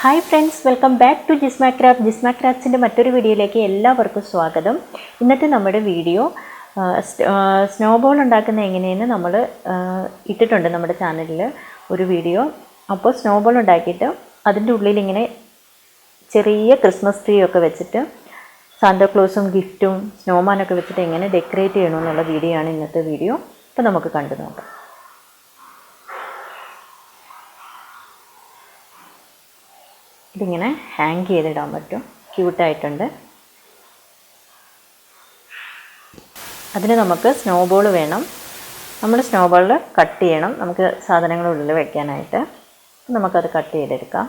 Hi friends, welcome back to Jisma ക്രാഫ്റ്റ്സിൻ്റെ മറ്റൊരു വീഡിയോയിലേക്ക് എല്ലാവർക്കും സ്വാഗതം. ഇന്നത്തെ നമ്മുടെ വീഡിയോ സ്നോബോൾ ഉണ്ടാക്കുന്ന എങ്ങനെയെന്ന് നമ്മൾ ഇട്ടിട്ടുണ്ട് നമ്മുടെ ചാനലിൽ ഒരു വീഡിയോ. അപ്പോൾ സ്നോബോൾ ഉണ്ടാക്കിയിട്ട് അതിൻ്റെ ഉള്ളിൽ ഇങ്ങനെ ചെറിയ ക്രിസ്മസ് ട്രീ ഒക്കെ വെച്ചിട്ട് സാന്താക്ലോസും ഗിഫ്റ്റും സ്നോമാനൊക്കെ വെച്ചിട്ട് എങ്ങനെ ഡെക്കറേറ്റ് ചെയ്യണമെന്നുള്ള വീഡിയോ ആണ് ഇന്നത്തെ വീഡിയോ. അപ്പോൾ നമുക്ക് കണ്ടു നോക്കാം. ഇതിങ്ങനെ ഹാങ് ചെയ്തിടാൻ പറ്റും, ക്യൂട്ടായിട്ടുണ്ട്. അതിന് നമുക്ക് സ്നോബോൾ വേണം. നമ്മൾ സ്നോബോൾ കട്ട് ചെയ്യണം, നമുക്ക് സാധനങ്ങൾ ഉള്ളിൽ വെക്കാനായിട്ട്. നമുക്കത് കട്ട് ചെയ്തെടുക്കാം.